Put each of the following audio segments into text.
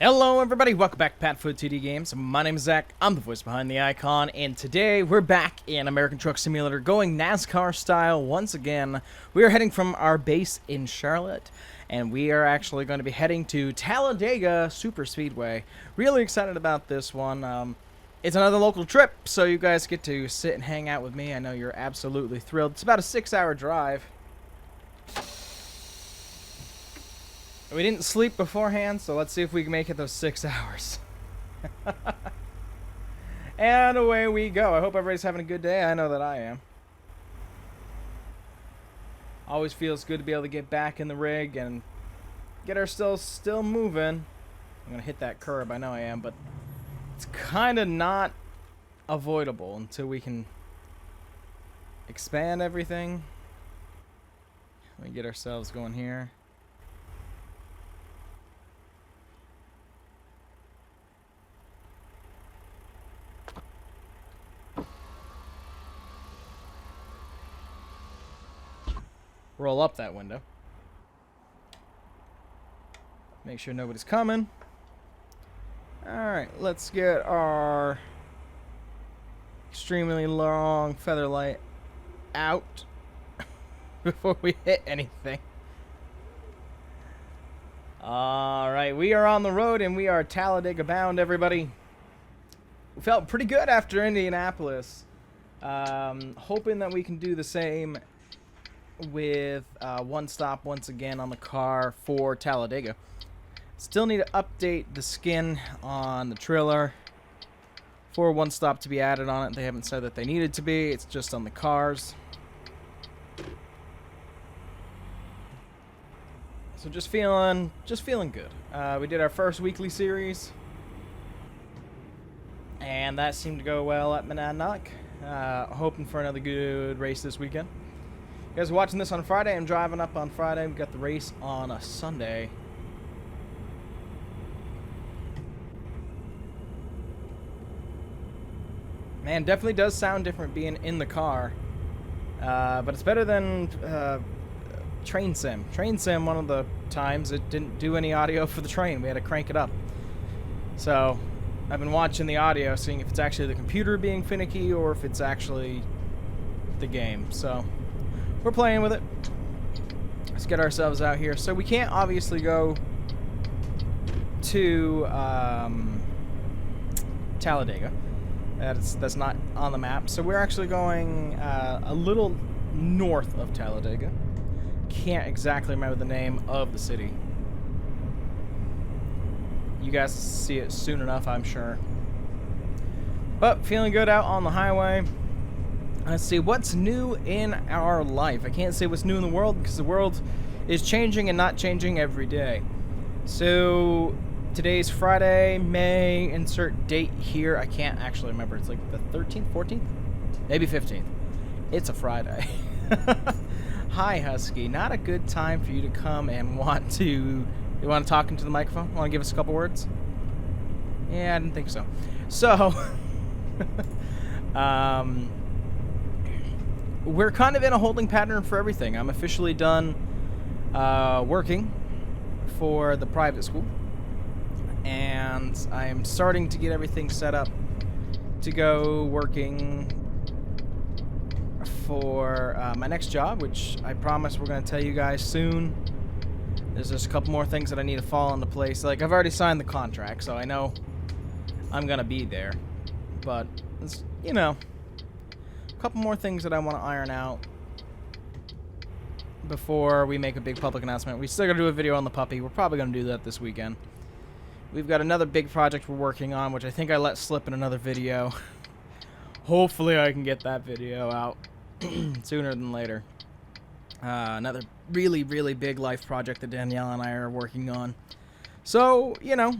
Hello everybody, welcome back to PadFootTD Games. My name is Zach, I'm the voice behind the icon, and today we're back in American Truck Simulator going NASCAR style once again. We are heading from our base in Charlotte, and we are actually going to be heading to Talladega Super Speedway. Really excited about this one. It's another local trip, so you guys get to sit and hang out with me. I know you're absolutely thrilled. It's about a 6-hour drive. We didn't sleep beforehand, so let's see if we can make it those 6 hours. And away we go. I hope everybody's having a good day. I know that I am. Always feels good to be able to get back in the rig and get ourselves still moving. I'm going to hit that curb. I know I am, but it's kind of not avoidable until we can expand everything. Let me get ourselves going here. Roll up that window. Make sure nobody's coming. Alright, let's get our extremely long feather light out before we hit anything. Alright, we are on the road and we are Talladega bound, everybody. We felt pretty good after Indianapolis. Hoping that we can do the same with one stop once again on the car for Talladega. Still need to update the skin on the trailer for one stop to be added on it. They haven't said that they needed to be. It's just on the cars. So just feeling good. We did our first weekly series, and that seemed to go well at Monadnock. Hoping for another good race this weekend. You guys are watching this on Friday. I'm driving up on Friday. We've got the race on a Sunday. Man, definitely does sound different being in the car. But it's better than Train Sim. Train Sim, one of the times, it didn't do any audio for the train. We had to crank it up. So, I've been watching the audio, seeing if it's actually the computer being finicky or if it's actually the game. So, we're playing with it. Let's get ourselves out here. So we can't obviously go to Talladega. That's not on the map. So we're actually going a little north of Talladega. Can't exactly remember the name of the city. You guys see it soon enough, I'm sure. But feeling good out on the highway. Let's see, what's new in our life? I can't say what's new in the world because the world is changing and not changing every day. So, today's Friday, May, insert date here. I can't actually remember. It's like the 13th, 14th? Maybe 15th. It's a Friday. Hi, Husky. Not a good time for you to come and want to talk into the microphone? Want to give us a couple words? Yeah, I didn't think so. So, we're kind of in a holding pattern for everything. I'm officially done working for the private school, and I'm starting to get everything set up to go working for my next job, which I promise we're going to tell you guys soon. There's just a couple more things that I need to fall into place. Like, I've already signed the contract, so I know I'm going to be there, but it's, you know, couple more things that I want to iron out before we make a big public announcement. We still got to do a video on the puppy. We're probably going to do that this weekend. We've got another big project we're working on, which I think I let slip in another video. Hopefully I can get that video out sooner than later. Another really, really big life project that Danielle and I are working on. So, you know,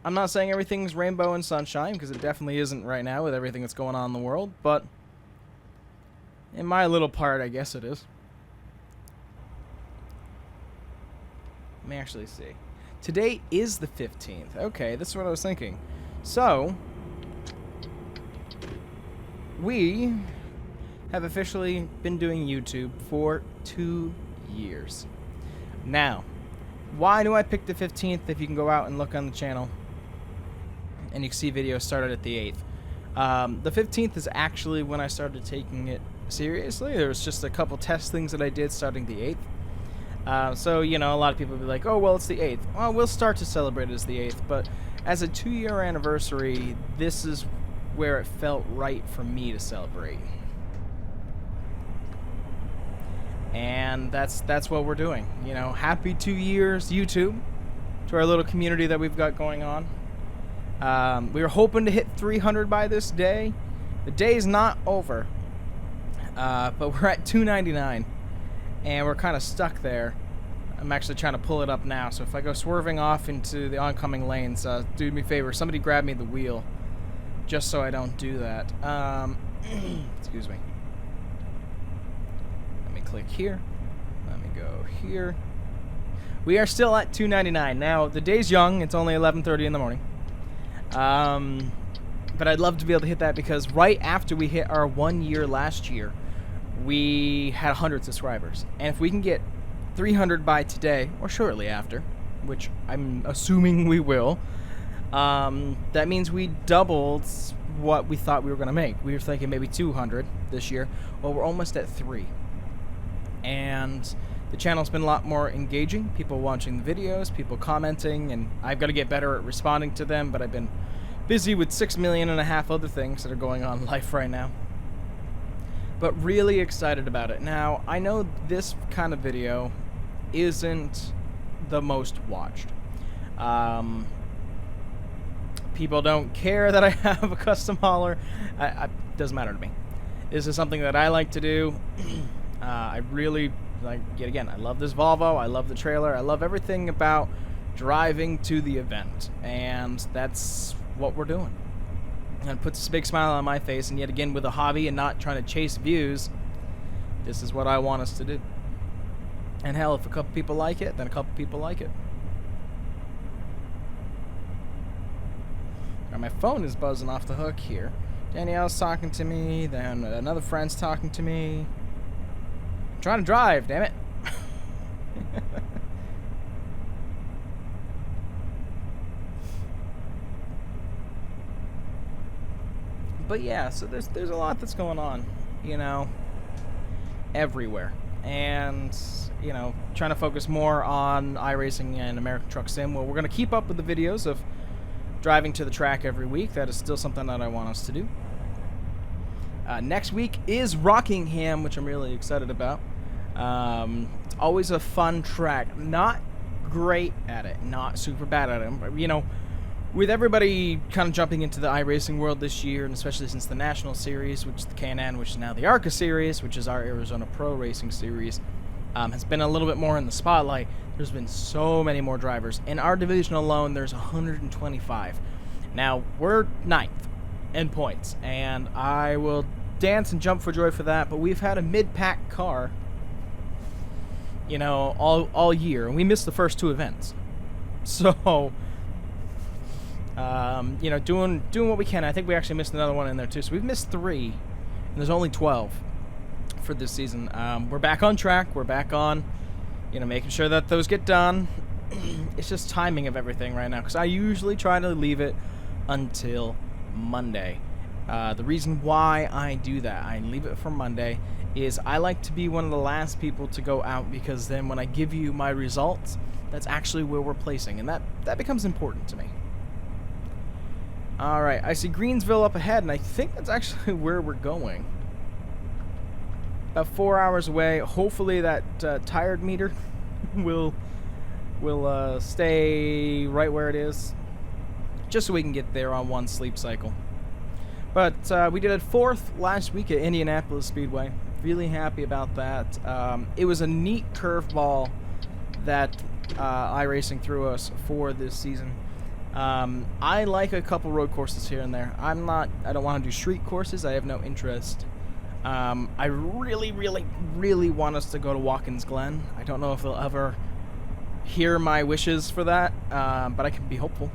I'm not saying everything's rainbow and sunshine, because it definitely isn't right now with everything that's going on in the world, but in my little part, I guess it is. Let me actually see. Today is the 15th. Okay, this is what I was thinking. So, we have officially been doing YouTube for 2 years. Now, why do I pick the 15th if you can go out and look on the channel and you can see videos started at the 8th. The 15th is actually when I started taking it seriously. There was just a couple test things that I did starting the 8th. So, you know, a lot of people will be like, oh, well, it's the 8th. Well, we'll start to celebrate it as the 8th, but as a 2-year anniversary, this is where it felt right for me to celebrate. And that's what we're doing. You know, happy 2 years, YouTube, to our little community that we've got going on. We were hoping to hit 300 by this day. The day's not over, but we're at 299, and we're kind of stuck there. I'm actually trying to pull it up now, so if I go swerving off into the oncoming lanes, do me a favor, somebody grab me the wheel, just so I don't do that. Excuse me. Let me click here. Let me go here. We are still at 299. Now, the day's young. It's only 11:30 in the morning. But I'd love to be able to hit that because right after we hit our 1 year last year, we had 100 subscribers. And if we can get 300 by today, or shortly after, which I'm assuming we will, that means we doubled what we thought we were going to make. We were thinking maybe 200 this year. Well, we're almost at 3. And the channel's been a lot more engaging. People watching the videos, people commenting, and I've got to get better at responding to them, but I've been busy with 6.5 million other things that are going on in life right now. But really excited about it. Now, I know this kind of video isn't the most watched. People don't care that I have a custom hauler. Doesn't matter to me. This is something that I like to do. I really, like, yet again, I love this Volvo. I love the trailer. I love everything about driving to the event. And that's what we're doing. And it puts a big smile on my face. And yet again, with a hobby and not trying to chase views, this is what I want us to do. And hell, if a couple people like it, then a couple people like it. Now, my phone is buzzing off the hook here. Danielle's talking to me, then another friend's talking to me. I'm trying to drive, damn it. But yeah, so there's a lot that's going on, you know, everywhere. And, you know, trying to focus more on iRacing and American Truck Sim. Well, we're going to keep up with the videos of driving to the track every week. That is still something that I want us to do. Next week is Rockingham, which I'm really excited about. It's always a fun track. Not great at it, not super bad at it. But, you know, with everybody kind of jumping into the iRacing world this year, and especially since the National Series, which is the K&N, which is now the ARCA Series, which is our Arizona Pro Racing Series, has been a little bit more in the spotlight. There's been so many more drivers. In our division alone, there's 125. Now, we're 9th in points, and I will dance and jump for joy for that, but we've had a mid-pack car, you know, all year, and we missed the first 2 events. So, you know, doing what we can. I think we actually missed another one in there, too. So we've missed 3, and there's only 12 for this season. We're back on track. We're back on, you know, making sure that those get done. It's just timing of everything right now, because I usually try to leave it until Monday. The reason why I do that, I leave it for Monday, is I like to be one of the last people to go out, because then when I give you my results, that's actually where we're placing, and that becomes important to me. Alright, I see Greensville up ahead, and I think that's actually where we're going. About 4 hours away. Hopefully that tired meter will stay right where it is, just so we can get there on one sleep cycle. But we did a 4th last week at Indianapolis Speedway. Really happy about that. It was a neat curveball that iRacing threw us for this season. I like a couple road courses here and there. I don't want to do street courses. I have no interest. I really want us to go to Watkins Glen. I don't know if they'll ever hear my wishes for that, but I can be hopeful.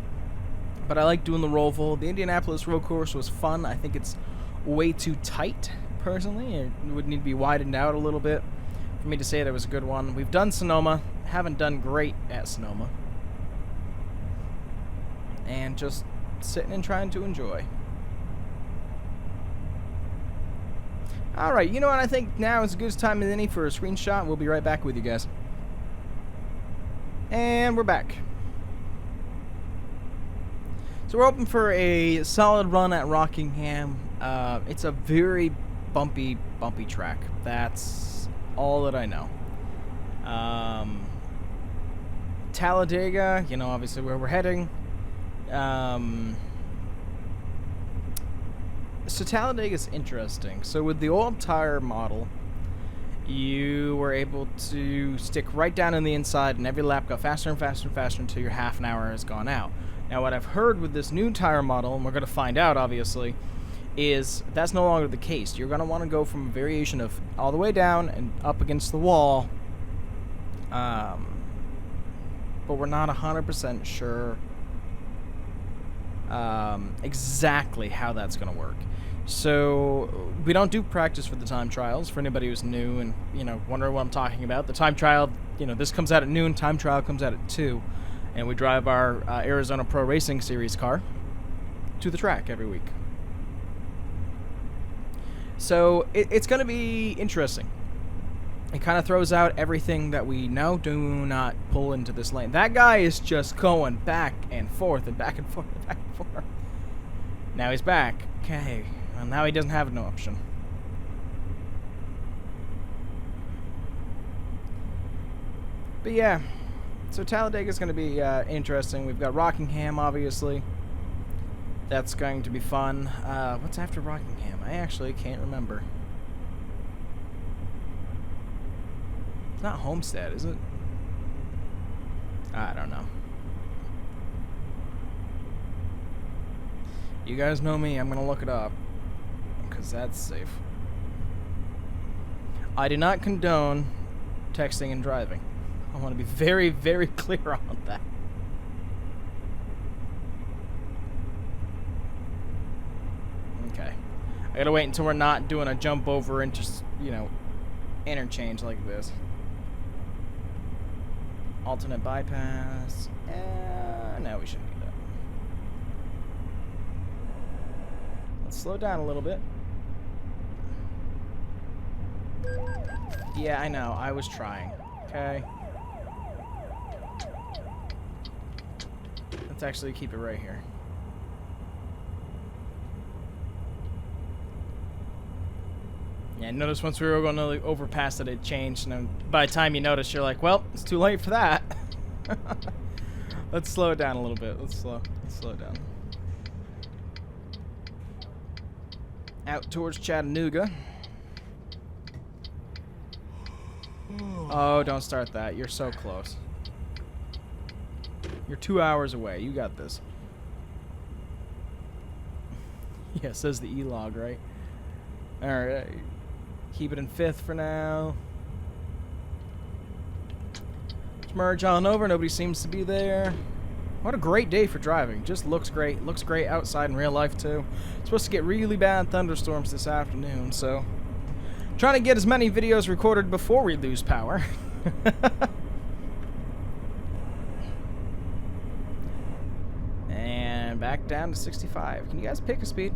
But I like doing the Roval. The Indianapolis road course was fun. I think it's way too tight, personally. It would need to be widened out a little bit. for me to say that it was a good one. We've done Sonoma. Haven't done great at Sonoma. And just sitting and trying to enjoy. Alright, you know what? I think now is as good as time as any for a screenshot. We'll be right back with you guys. And we're back. So we're hoping for a solid run at Rockingham. It's a very bumpy track. That's all that I know. Talladega, you know, obviously where we're heading. So Talladega is interesting. So with the old tire model, you were able to stick right down in the inside, and every lap got faster and faster and faster until your half an hour has gone out. Now, what I've heard with this new tire model, and we're going to find out, obviously, is that's no longer the case. You're going to want to go from a variation of all the way down and up against the wall, but we're not 100% sure exactly how that's going to work. So we don't do practice for the time trials. For anybody who's new and, you know, wondering what I'm talking about, the time trial, you know, this comes out at noon, time trial comes out at 2, and we drive our Arizona Pro Racing Series car to the track every week. So it's going to be interesting. It kind of throws out everything that we know. Do not pull into this lane. That guy is just going back and forth and back and forth and back and forth. Now he's back. Okay. Well, now he doesn't have no option. But yeah. So Talladega is going to be interesting. We've got Rockingham, obviously. That's going to be fun. What's after Rockingham? I actually can't remember. It's not Homestead, is it? I don't know. You guys know me, I'm gonna look it up, because that's safe. I do not condone texting and driving. I want to be very, very clear on that. Okay. I gotta wait until we're not doing a jump over into, you know, interchange like this. Alternate bypass. No, we shouldn't do that. Let's slow down a little bit. Yeah, I know. I was trying. Okay. Let's actually keep it right here. Yeah, notice once we were going to overpass it, it changed. And by the time you notice, you're like, well, it's too late for that. Let's slow it down a little bit. Let's slow it down. Out towards Chattanooga. Oh, don't start that. You're so close. You're 2 hours away. You got this. Yeah, it says the E-log, right? Alright. Keep it in 5th for now. Let's merge on over. Nobody seems to be there. What a great day for driving. Just looks great. Looks great outside in real life, too. It's supposed to get really bad thunderstorms this afternoon, so... trying to get as many videos recorded before we lose power. And back down to 65. Can you guys pick a speed?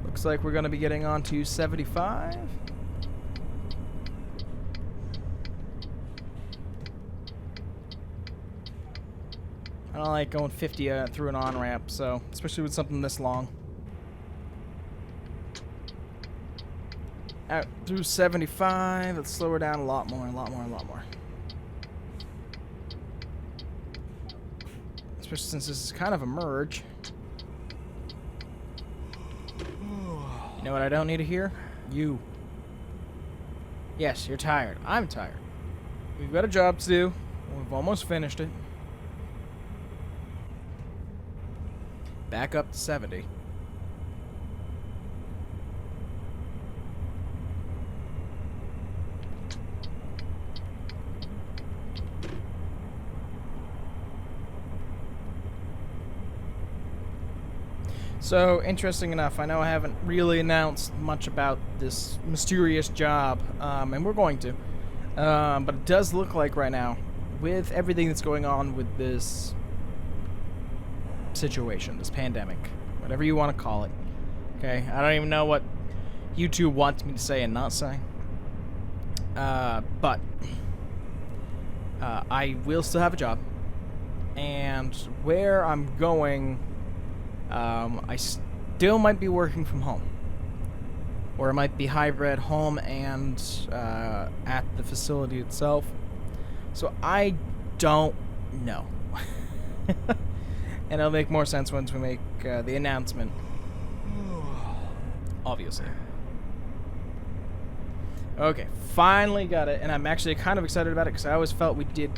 Looks like we're going to be getting on to 75. I don't like going 50 through an on-ramp, so especially with something this long. Out through 75. Let's slow her down a lot more, a lot more, a lot more. Especially since this is kind of a merge. You know what I don't need to hear? You. Yes, you're tired. I'm tired. We've got a job to do. We've almost finished it. Back up to 70. So, interesting enough, I know I haven't really announced much about this mysterious job, and we're going to. But it does look like right now, with everything that's going on with this situation, this pandemic, whatever you want to call it. Okay, I don't even know what YouTube wants me to say and not say. But I will still have a job, and where I'm going, I still might be working from home, or it might be hybrid, home and at the facility itself. So I don't know. And it'll make more sense once we make the announcement. Obviously. Okay, finally got it, and I'm actually kind of excited about it because I always felt we did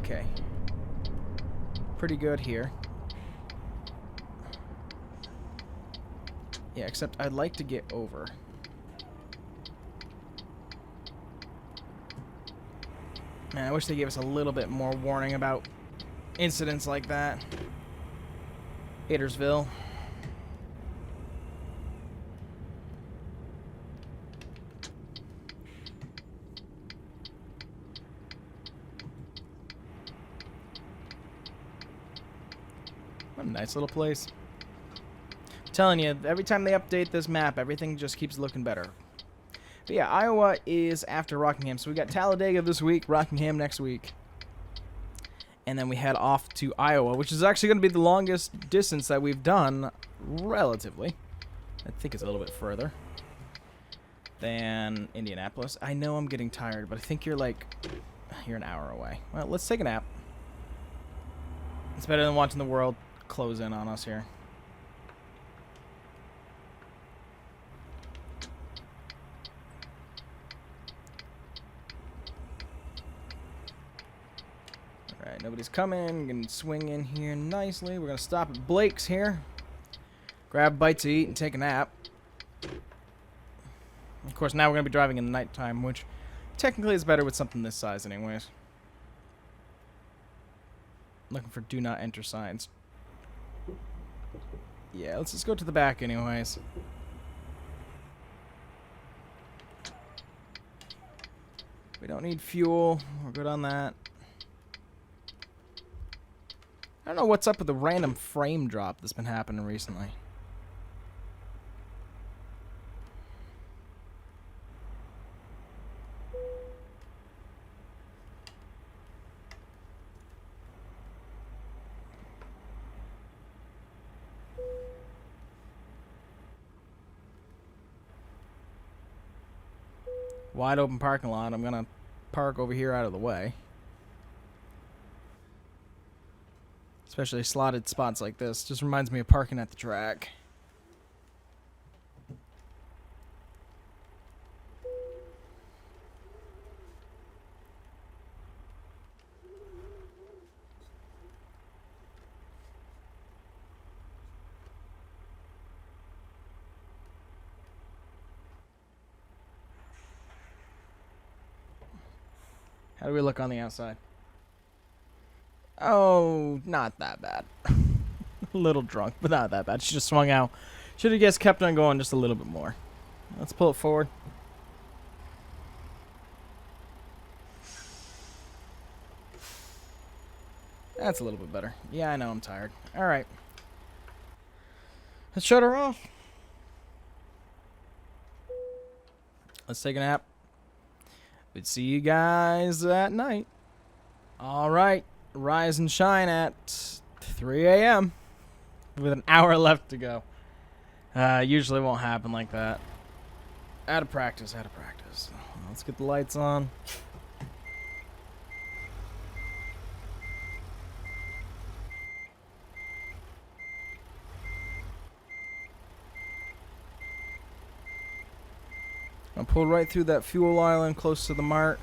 okay, pretty good here. Yeah, except I'd like to get over. Man, I wish they gave us a little bit more warning about incidents like that. Hatersville. What a nice little place. I'm telling you, every time they update this map, everything just keeps looking better. But yeah, Iowa is after Rockingham. So we got Talladega this week, Rockingham next week. And then we head off to Iowa, which is actually going to be the longest distance that we've done, relatively. I think it's a little bit further than Indianapolis. I know I'm getting tired, but I think you're an hour away. Well, let's take a nap. It's better than watching the world close in on us here. Alright, nobody's coming. We can swing in here nicely. We're going to stop at Blake's here. Grab a bite to eat and take a nap. Of course, now we're going to be driving in the nighttime, which technically is better with something this size anyways. Looking for do not enter signs. Yeah, let's just go to the back anyways. We don't need fuel. We're good on that. I don't know what's up with the random frame drop that's been happening recently. Wide open parking lot. I'm gonna park over here out of the way. Especially slotted spots like this. Just reminds me of parking at the track. How do we look on the outside? Oh, not that bad. A little drunk, but not that bad. She just swung out. Should have just kept on going just a little bit more. Let's pull it forward. That's a little bit better. Yeah, I know I'm tired. Alright. Let's shut her off. Let's take a nap. We'd see you guys at night. Alright. Rise and shine at 3 a.m. with an hour left to go. Usually won't happen like that. Out of practice, out of practice. Let's get the lights on. I'll pull right through that fuel island close to the mart.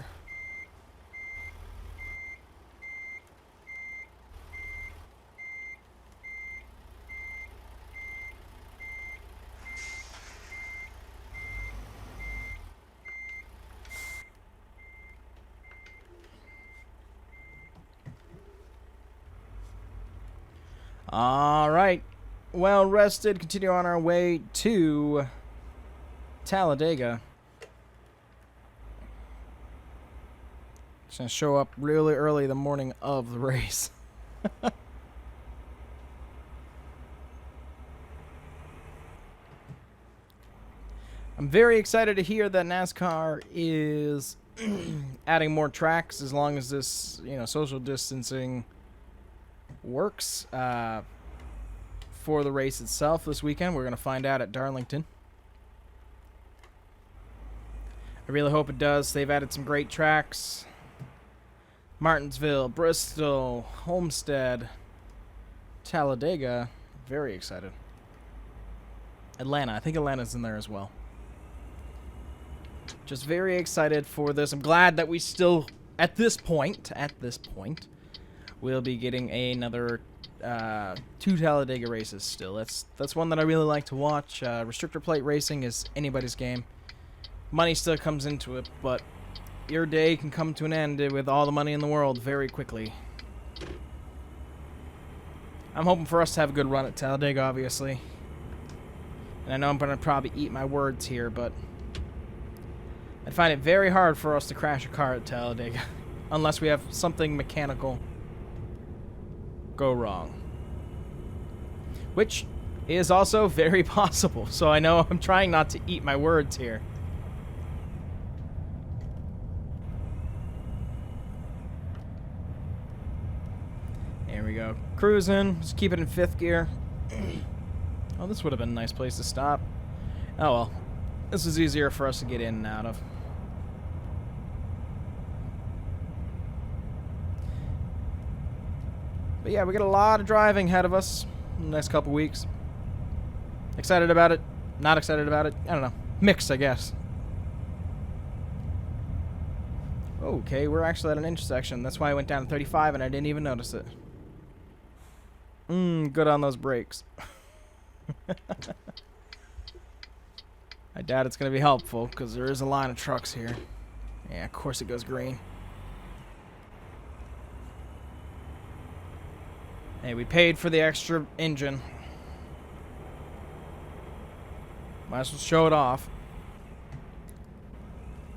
All right, well rested, continue on our way to Talladega. Just gonna show up really early the morning of the race. I'm very excited to hear that NASCAR is adding more tracks as long as this, social distancing works for the race itself this weekend. We're going to find out at Darlington. I really hope it does. They've added some great tracks. Martinsville, Bristol, Homestead, Talladega. Very excited. Atlanta. I think Atlanta's in there as well. Just very excited for this. I'm glad that we still, at this point, we'll be getting another 2 Talladega races still. That's one that I really like to watch. Restrictor plate racing is anybody's game. Money still comes into it, but your day can come to an end with all the money in the world very quickly. I'm hoping for us to have a good run at Talladega, obviously. And I know I'm going to probably eat my words here, but I'd find it very hard for us to crash a car at Talladega unless we have something mechanical go wrong. Which is also very possible, so I know I'm trying not to eat my words here. There we go. Cruising. Just keep it in 5th gear. Oh, this would have been a nice place to stop. Oh well. This is easier for us to get in and out of. But yeah, we got a lot of driving ahead of us in the next couple weeks. Excited about it. Not excited about it. I don't know. Mixed, I guess. Okay, we're actually at an intersection. That's why I went down to 35 and I didn't even notice it. Good on those brakes. I doubt it's going to be helpful because there is a line of trucks here. Yeah, of course it goes green. Hey, we paid for the extra engine. Might as well show it off.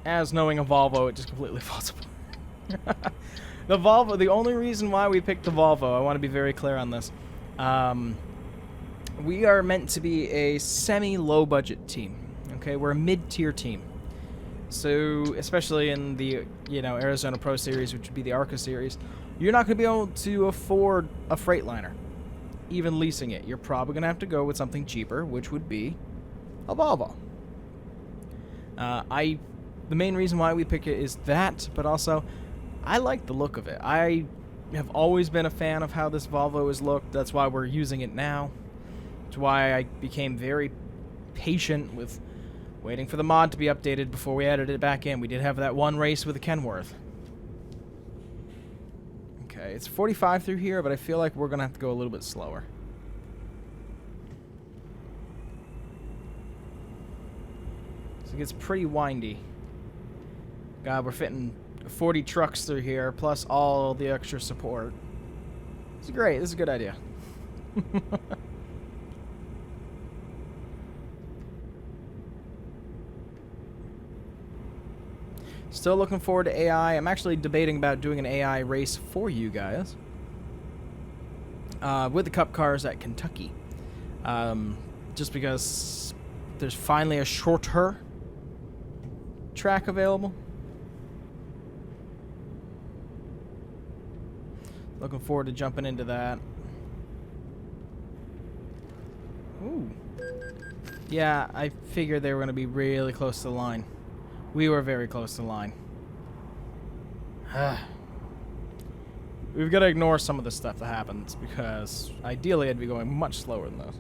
As knowing a Volvo, it just completely falls apart. The Volvo, the only reason why we picked the Volvo, I want to be very clear on this. We are meant to be a semi-low budget team. Okay, we're a mid-tier team. So, especially in the, Arizona Pro Series, which would be the ARCA Series, you're not going to be able to afford a Freightliner, even leasing it. You're probably going to have to go with something cheaper, which would be a Volvo. The main reason why we pick it is that, but also, I like the look of it. I have always been a fan of how this Volvo has looked. That's why we're using it now. That's why I became very patient with waiting for the mod to be updated before we added it back in. We did have that one race with the Kenworth. Okay, it's 45 through here, but I feel like we're going to have to go a little bit slower. So it gets pretty windy. God, we're fitting 40 trucks through here, plus all the extra support. It's great. This is a good idea. Still looking forward to AI. I'm actually debating about doing an AI race for you guys. With the Cup cars at Kentucky. Just because there's finally a shorter track available. Looking forward to jumping into that. Ooh. Yeah, I figured they were going to be really close to the line. We were very close to the line. We've got to ignore some of the stuff that happens because ideally I'd be going much slower than this.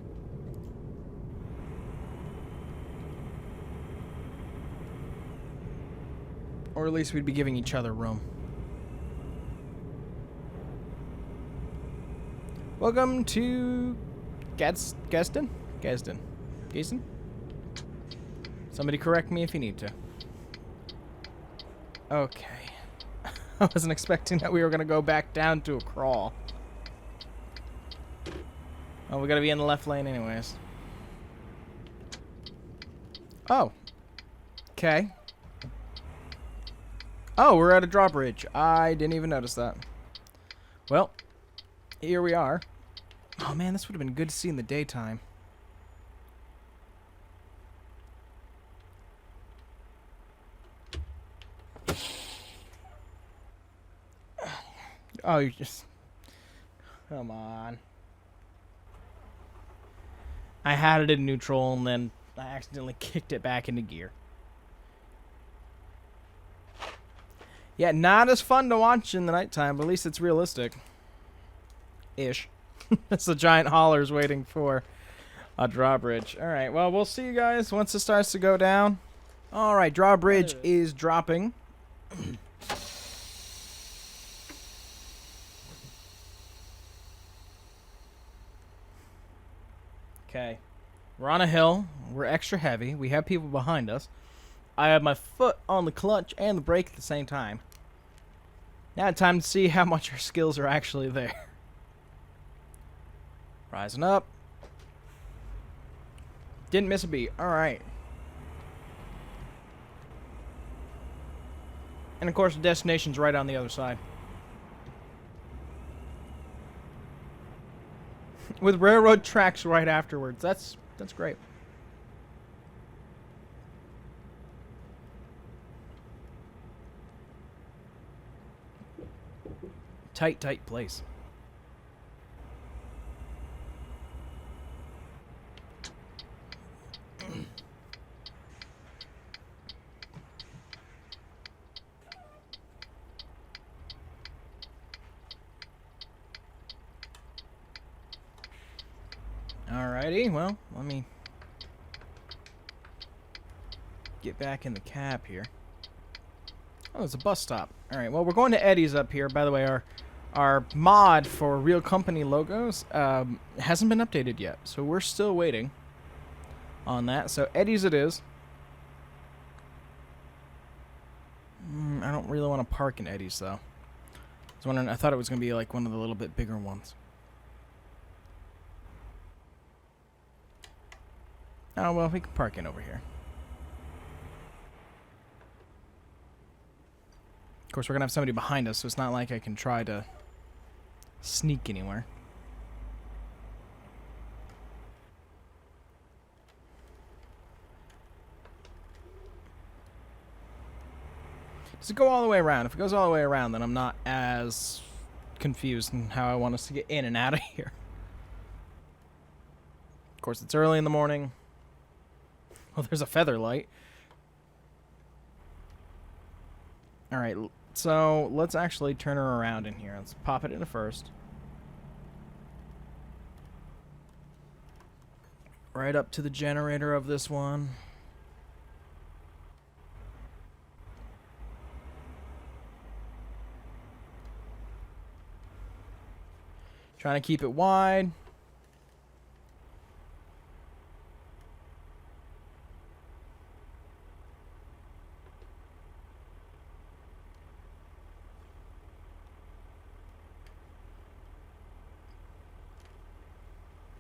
Or at least we'd be giving each other room. Welcome to Gadsden? Gadsden? Somebody correct me if you need to. Okay. I wasn't expecting that we were going to go back down to a crawl. Oh, we gotta be in the left lane anyways. Oh. Okay. Oh, we're at a drawbridge. I didn't even notice that. Well, here we are. Oh man, this would have been good to see in the daytime. Oh, you just... Come on. I had it in neutral and then I accidentally kicked it back into gear. Yeah, not as fun to watch in the nighttime, but at least it's realistic. Ish. It's the giant haulers waiting for a drawbridge. Alright, well, we'll see you guys once it starts to go down. Alright, drawbridge is dropping. Okay. We're on a hill. We're extra heavy. We have people behind us. I have my foot on the clutch and the brake at the same time. Now time to see how much our skills are actually there. Rising up. Didn't miss a beat. Alright. And of course the destination's right on the other side. With railroad tracks right afterwards. That's great. Tight place. Alrighty, well, let me get back in the cab here. Oh, there's a bus stop. Alright, well, we're going to Eddie's up here. By the way, our mod for real company logos hasn't been updated yet, so we're still waiting on that. So Eddie's it is. I don't really want to park in Eddie's, though. I was wondering, I thought it was going to be like one of the little bit bigger ones. Oh, well, we can park in over here. Of course, we're going to have somebody behind us, so it's not like I can try to sneak anywhere. Does it go all the way around? If it goes all the way around, then I'm not as confused in how I want us to get in and out of here. Of course, it's early in the morning. Well, there's a feather light. Alright, so let's actually turn her around in here. Let's pop it into first. Right up to the generator of this one. Trying to keep it wide.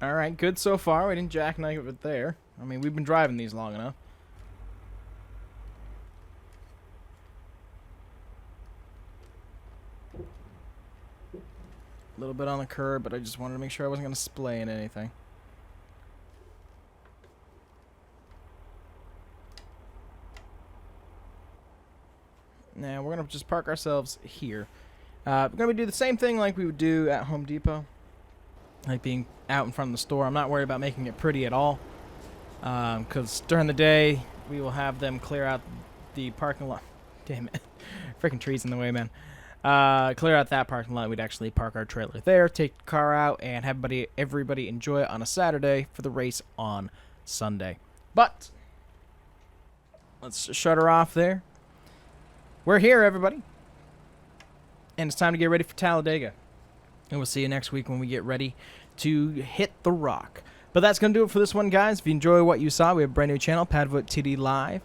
Alright, good so far. We didn't jackknife it there. I mean, we've been driving these long enough. A little bit on the curb, but I just wanted to make sure I wasn't going to splay in anything. Now, we're going to just park ourselves here. We're going to do the same thing like we would do at Home Depot. Like being out in front of the store. I'm not worried about making it pretty at all. Because during the day, we will have them clear out the parking lot. Damn it. Freaking trees in the way, man. Clear out that parking lot. We'd actually park our trailer there, take the car out, and have everybody enjoy it on a Saturday for the race on Sunday. But let's shut her off there. We're here, everybody. And it's time to get ready for Talladega. And we'll see you next week when we get ready to hit the rock. But that's going to do it for this one, guys. If you enjoy what you saw, we have a brand new channel, PadFootTD Live.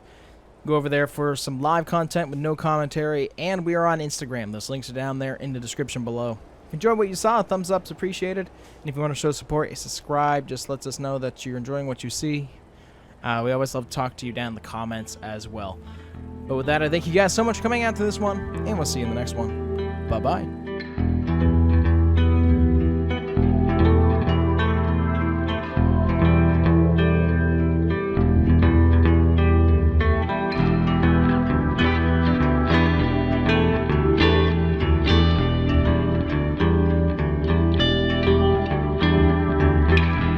Go over there for some live content with no commentary. And we are on Instagram. Those links are down there in the description below. you enjoyed what you saw, a thumbs up's appreciated. And if you want to show support, a subscribe just lets us know that you're enjoying what you see. We always love to talk to you down in the comments as well. But with that, I thank you guys so much for coming out to this one, and we'll see you in the next one. Bye-bye.